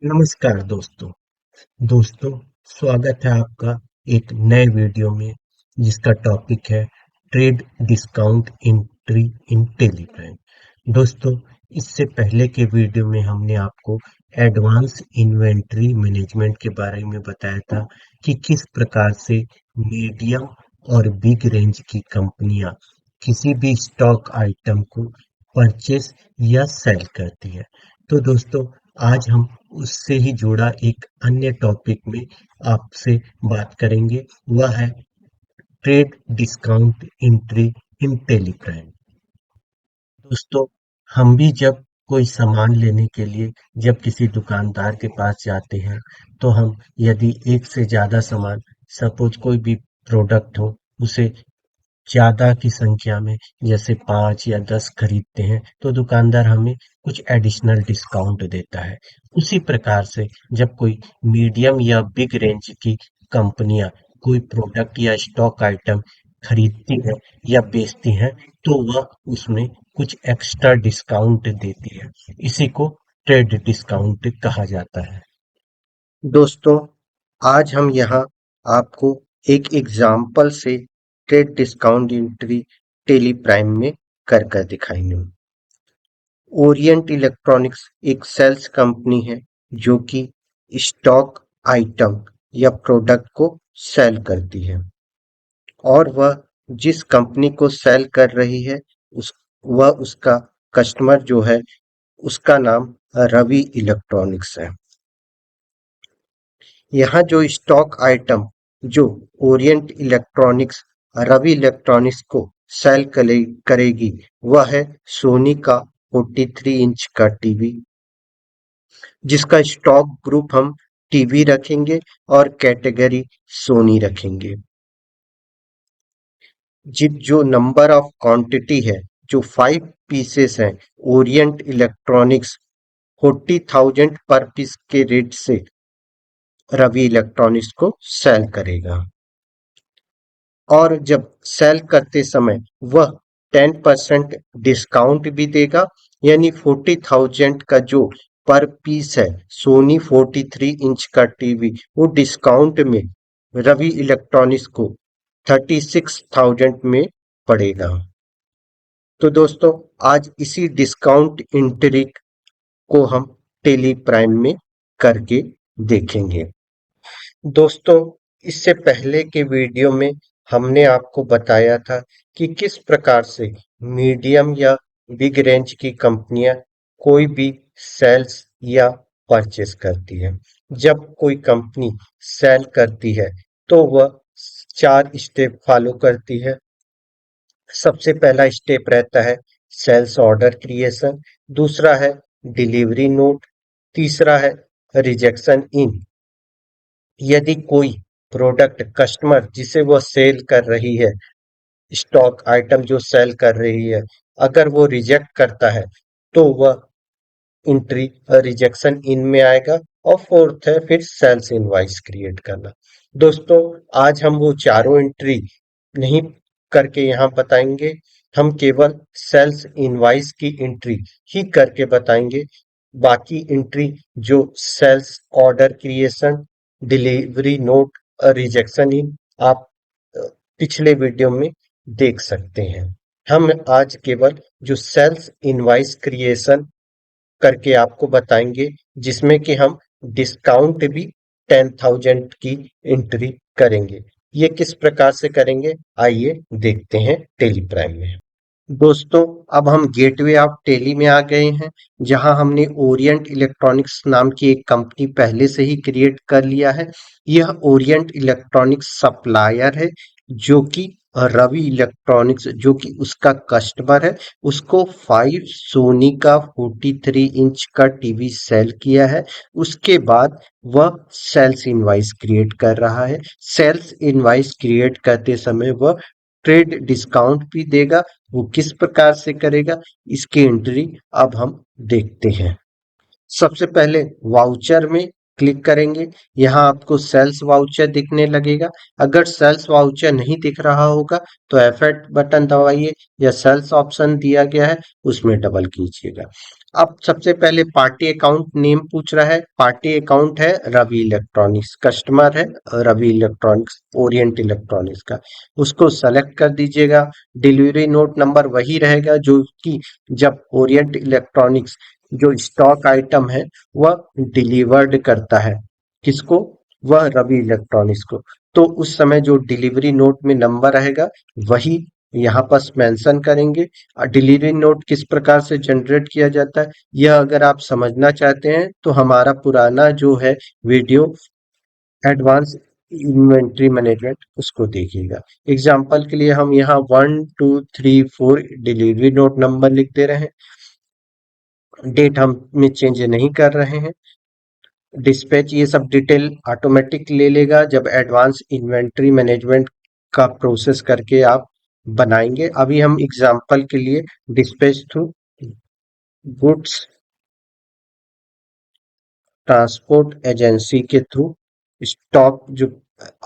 नमस्कार दोस्तों। दोस्तों, स्वागत है आपका एक नए वीडियो में जिसका टॉपिक है trade discount entry in Teleprime. दोस्तों, इससे पहले के वीडियो में हमने आपको एडवांस इन्वेंटरी मैनेजमेंट के बारे में बताया था कि किस प्रकार से मीडियम और बिग रेंज की कंपनियां किसी भी स्टॉक आइटम को परचेस या सेल करती है। तो दोस्तों, आज हम उससे ही जुड़ा एक अन्य टॉपिक में आपसे बात करेंगे। वह है trade discount entry in Teleprime. दोस्तों, हम भी जब कोई सामान लेने के लिए जब किसी दुकानदार के पास जाते हैं, तो हम यदि एक से ज्यादा सामान, सपोज कोई भी प्रोडक्ट हो, उसे ज्यादा की संख्या में जैसे 5 या 10 खरीदते हैं, तो दुकानदार हमें कुछ एडिशनल डिस्काउंट देता है। उसी प्रकार से जब कोई मीडियम या बिग रेंज की कंपनियां कोई प्रोडक्ट या स्टॉक आइटम खरीदती है या बेचती हैं, तो वह उसमें कुछ एक्स्ट्रा डिस्काउंट देती है। इसी को ट्रेड डिस्काउंट कहा जाता है। दोस्तों, आज हम यहाँ आपको एक एग्जाम्पल से trade discount entry Tally Prime में कर कर दिखाएंगे। ओरिएंट इलेक्ट्रॉनिक्स एक सेल्स कंपनी है जो कि स्टॉक आइटम या प्रोडक्ट को सेल करती है, और वह जिस कंपनी को सेल कर रही है वह उसका कस्टमर जो है उसका नाम रवि इलेक्ट्रॉनिक्स है। यहाँ जो स्टॉक आइटम जो ओरिएंट इलेक्ट्रॉनिक्स रवि इलेक्ट्रॉनिक्स को सेल करेगी वह है सोनी का 43 इंच का टीवी, जिसका स्टॉक ग्रुप हम टीवी रखेंगे और कैटेगरी सोनी रखेंगे। जो नंबर ऑफ क्वांटिटी है, जो 5 पीसेस हैं, ओरिएंट इलेक्ट्रॉनिक्स 40,000 पर पीस के रेट से रवि इलेक्ट्रॉनिक्स को सेल करेगा, और जब सेल करते समय वह 10% डिस्काउंट भी देगा। यानी 40,000 का जो पर पीस है सोनी 43 इंच का टीवी, वो डिस्काउंट में रवि इलेक्ट्रॉनिक्स को 36,000 में पड़ेगा। तो दोस्तों, आज इसी डिस्काउंट एंट्री को हम टेली प्राइम में करके देखेंगे। दोस्तों, इससे पहले के वीडियो में हमने आपको बताया था कि किस प्रकार से मीडियम या बिग रेंज की कंपनियां कोई भी सेल्स या परचेस करती है। जब कोई कंपनी सेल करती है तो वह 4 स्टेप फॉलो करती है। सबसे पहला स्टेप रहता है सेल्स ऑर्डर क्रिएशन, दूसरा है डिलीवरी नोट, तीसरा है रिजेक्शन इन। यदि कोई प्रोडक्ट कस्टमर जिसे वह सेल कर रही है, स्टॉक आइटम जो सेल कर रही है, अगर वो रिजेक्ट करता है तो वह एंट्री रिजेक्शन इन में आएगा। और फोर्थ है फिर सेल्स इनवॉइस क्रिएट करना। दोस्तों, आज हम वो चारों एंट्री नहीं करके यहाँ बताएंगे, हम केवल सेल्स इनवॉइस की एंट्री ही करके बताएंगे। बाकी एंट्री जो sales order creation, delivery note, rejection इन, आप पिछले वीडियो में देख सकते हैं। हम आज केवल जो सेल्स इनवॉइस क्रिएशन करके आपको बताएंगे, जिसमें कि हम डिस्काउंट भी 10,000 की एंट्री करेंगे। ये किस प्रकार से करेंगे, आइए देखते हैं टेली प्राइम में। दोस्तों, अब हम गेटवे ऑफ टेली में आ गए हैं, जहां हमने ओरिएंट इलेक्ट्रॉनिक्स नाम की एक कंपनी पहले से ही क्रिएट कर लिया है। यह ओरिएंट इलेक्ट्रॉनिक्स सप्लायर है, जो कि रवि इलेक्ट्रॉनिक्स जो कि उसका कस्टमर है, उसको 5 सोनी का 43 इंच का टीवी सेल किया है। उसके बाद वह सेल्स इनवाइस क्रिएट कर रहा है। सेल्स इनवाइस क्रिएट करते समय वह ट्रेड डिस्काउंट भी देगा। वो किस प्रकार से करेगा, इसकी एंट्री अब हम देखते हैं। सबसे पहले वाउचर में क्लिक करेंगे, यहाँ आपको सेल्स वाउचर दिखने लगेगा। अगर सेल्स वाउचर नहीं दिख रहा होगा तो F8 बटन दबाइए, या सेल्स ऑप्शन दिया गया है उसमें डबल कीजिएगा। अब सबसे पहले पार्टी अकाउंट नेम पूछ रहा है। पार्टी अकाउंट है रवि इलेक्ट्रॉनिक्स, कस्टमर है रवि इलेक्ट्रॉनिक्स, ओरिएंट इलेक्ट्रॉनिक्स का, उसको सेलेक्ट कर दीजिएगा। डिलीवरी नोट नंबर वही रहेगा जो कि जब ओरिएंट इलेक्ट्रॉनिक्स जो स्टॉक आइटम है वह डिलीवर्ड करता है, किसको, वह रवि इलेक्ट्रॉनिक्स को, तो उस समय जो डिलीवरी नोट में नंबर रहेगा वही यहाँ पर मेंशन करेंगे। डिलीवरी नोट किस प्रकार से जनरेट किया जाता है यह अगर आप समझना चाहते हैं तो हमारा पुराना जो है वीडियो एडवांस इन्वेंट्री मैनेजमेंट उसको देखिएगा। एग्जाम्पल के लिए हम यहाँ 1 2 3 4 डिलीवरी नोट नंबर लिख दे रहे हैं, डेट हम में चेंज नहीं कर रहे हैं। डिस्पैच ये सब डिटेल ऑटोमेटिक ले लेगा जब एडवांस इन्वेंट्री मैनेजमेंट का प्रोसेस करके आप बनाएंगे। अभी हम एग्जांपल के लिए dispatch through goods transport agency के थ्रू स्टॉक जो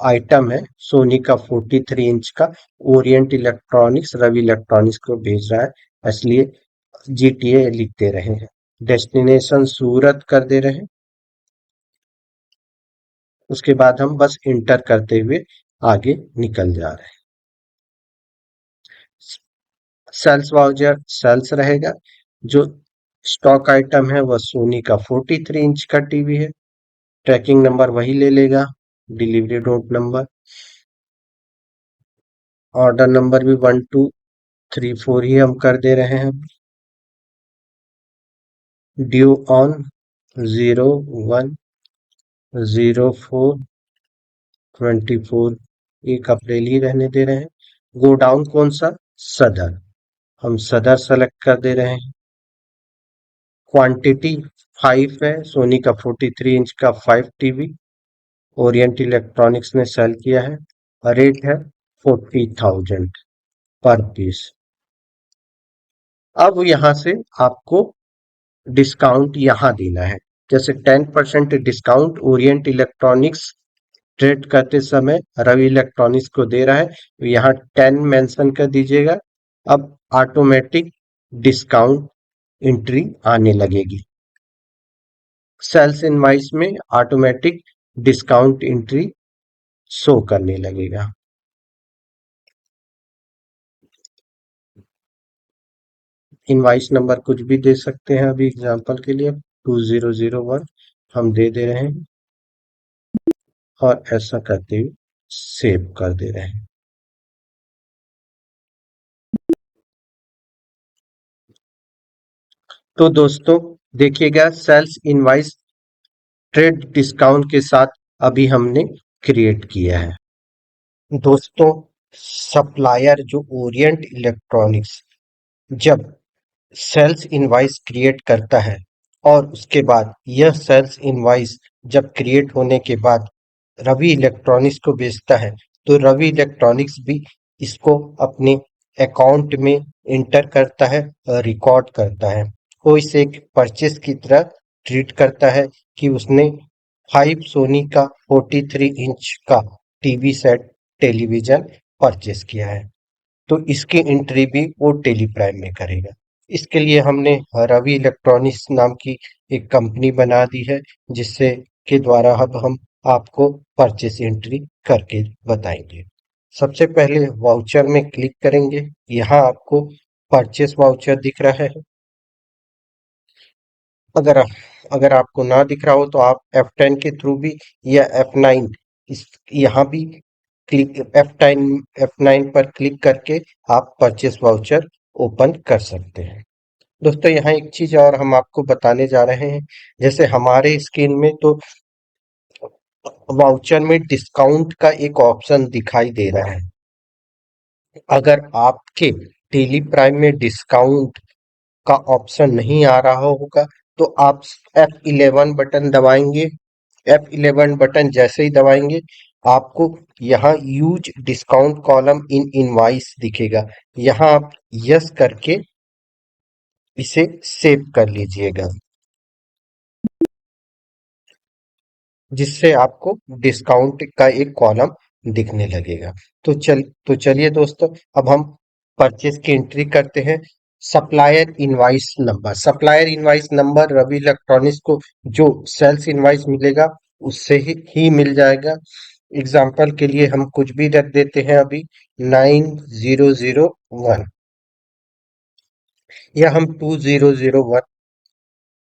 आइटम है सोनी का 43 इंच का ओरिएंट इलेक्ट्रॉनिक्स रवि इलेक्ट्रॉनिक्स को भेज रहा है, इसलिए GTA लिख दे रहे हैं। डेस्टिनेशन सूरत कर दे रहे हैं। उसके बाद हम बस इंटर करते हुए आगे निकल जा रहे हैं। सेल्स वाउचर सेल्स रहेगा, जो स्टॉक आइटम है वह सोनी का 43 इंच का टीवी है, ट्रैकिंग नंबर वही ले लेगा, delivery note number, order number भी 1 2 3 4 ही हम कर दे रहे हैं। ड्यू ऑन 01/04/24, एक अप्रैल ही रहने दे रहे हैं। गोडाउन कौन सा, सदर, हम सदर सेलेक्ट कर दे रहे हैं। क्वांटिटी 5 है, सोनी का 43 इंच का 5 टीवी ओरिएंट इलेक्ट्रॉनिक्स ने सेल किया है। रेट है 40,000 पर पीस। अब यहाँ से आपको डिस्काउंट यहाँ देना है, जैसे 10% डिस्काउंट ओरिएंट इलेक्ट्रॉनिक्स ट्रेड करते समय रवि इलेक्ट्रॉनिक्स को दे रहा है, तो यहाँ 10 मेंशन कर दीजिएगा। अब ऑटोमेटिक डिस्काउंट एंट्री आने लगेगी। सेल्स इनवाइस में ऑटोमेटिक डिस्काउंट एंट्री शो करने लगेगा। इनवाइस नंबर कुछ भी दे सकते हैं, अभी एग्जांपल के लिए 2001 हम दे दे रहे हैं और ऐसा करते हुए सेव कर दे रहे हैं। तो दोस्तों देखिएगा, सेल्स इनवाइस ट्रेड डिस्काउंट के साथ अभी हमने क्रिएट किया है। दोस्तों सप्लायर जो ओरिएंट इलेक्ट्रॉनिक्स जब सेल्स इनवाइस क्रिएट करता है और उसके बाद यह सेल्स इनवाइस जब क्रिएट होने के बाद रवि इलेक्ट्रॉनिक्स को बेचता है, तो रवि इलेक्ट्रॉनिक्स भी इसको अपने अकाउंट में इंटर करता है और रिकॉर्ड करता है। वो इसे एक परचेस की तरह ट्रीट करता है कि उसने 5 सोनी का 43 इंच का टीवी सेट टेलीविजन परचेस किया है, तो इसकी एंट्री भी वो टेली प्राइम में करेगा। इसके लिए हमने रवि इलेक्ट्रॉनिक्स नाम की एक कंपनी बना दी है, जिससे के द्वारा अब हम आपको परचेस एंट्री करके बताएंगे। सबसे पहले वाउचर में क्लिक करेंगे, यहाँ आपको परचेस वाउचर दिख रहा है। अगर अगर आपको ना दिख रहा हो तो आप F10 के थ्रू भी या F9 इस यहाँ भी क्लिक F9 पर क्लिक करके आप परचेस वाउचर ओपन कर सकते हैं। दोस्तों यहाँ एक चीज और हम आपको बताने जा रहे हैं, जैसे हमारे स्क्रीन में तो वाउचर में डिस्काउंट का एक ऑप्शन दिखाई दे रहा है। अगर आपके टेली प्राइम में डिस्काउंट का ऑप्शन नहीं आ रहा होगा तो आप F11 बटन दबाएंगे। F11 बटन जैसे ही दबाएंगे आपको यहाँ use discount column in invoice दिखेगा, यहाँ आप यस करके इसे सेव कर लीजिएगा। जिससे आपको डिस्काउंट का एक कॉलम दिखने लगेगा। तो चलिए दोस्तों, अब हम परचेज की एंट्री करते हैं। Supplier invoice number Ravi electronics को जो सेल्स इनवाइस मिलेगा उससे ही मिल जाएगा। एग्जाम्पल के लिए हम कुछ भी रख देते हैं अभी 9001, या हम 2001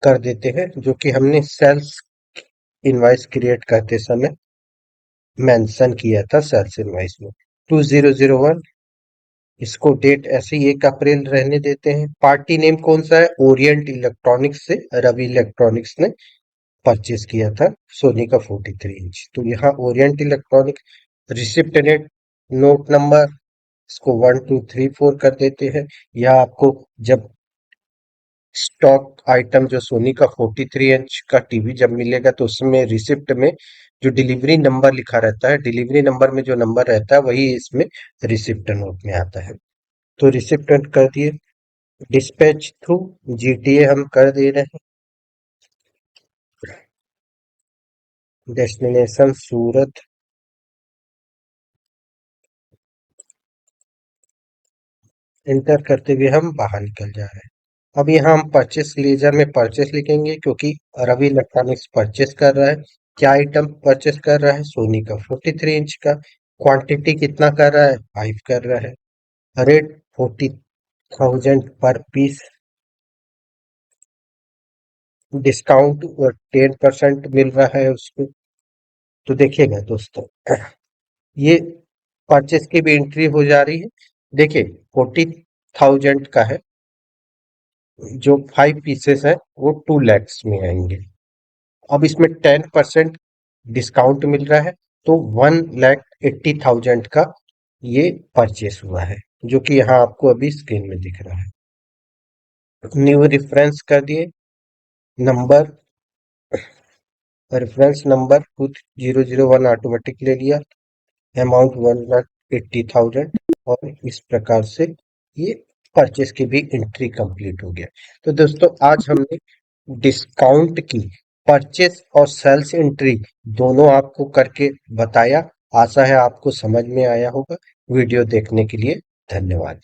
कर देते हैं, जो कि हमने सेल्स इनवाइस क्रिएट करते समय मेंशन किया था सेल्स इनवाइस में। 2001, इसको डेट ऐसे ही 1 अप्रैल रहने देते हैं। पार्टी नेम कौन सा है? ओरिएंट इलेक्ट्रॉनिक्स से रवि इलेक्ट्रॉनिक्स ने परचेज किया था सोनी का 43 इंच। तो यहाँ Orient electronic. Receipt net note number, इसको 1234 कर देते हैं। या आपको जब स्टॉक आइटम जो सोनी का 43 इंच का टीवी जब मिलेगा तो उसमें रिसिप्ट में जो डिलीवरी नंबर लिखा रहता है, डिलीवरी नंबर में जो नंबर रहता है वही इसमें रिसिप्ट नोट में आता है। तो रिसिप्ट नोट कर दिए। डिस्पैच थ्रू जीटीए हम कर दे रहे हैं। डेस्टिनेशन सूरत। एंटर करते हुए हम बाहर निकल जा रहे हैं। अब यहाँ हम परचेस लेजर में परचेस लिखेंगे, क्योंकि रवि इलेक्ट्रॉनिक्स परचेस कर रहा है। क्या आइटम परचेस कर रहा है? सोनी का 43 इंच का। क्वांटिटी कितना कर रहा है? 5 कर रहा है। रेट 40,000 पर पीस। डिस्काउंट 10% मिल रहा है उसको। तो देखिएगा दोस्तों, ये परचेस की भी एंट्री हो जा रही है। देखिए 40,000 का है, जो 5 पीसेस है वो 2 lakhs में आएंगे। अब इसमें 10% डिस्काउंट मिल रहा है, तो 1,80,000 का ये परचेस हुआ है, जो कि यहाँ आपको अभी स्क्रीन में दिख रहा है। न्यू रेफरेंस कर दिए। नंबर, रेफरेंस नंबर 2001 ऑटोमेटिक ले लिया। अमाउंट 1,80,000। और इस प्रकार से ये परचेस की भी एंट्री कंप्लीट हो गया। तो दोस्तों, आज हमने डिस्काउंट की परचेस और सेल्स एंट्री दोनों आपको करके बताया। आशा है आपको समझ में आया होगा। वीडियो देखने के लिए धन्यवाद।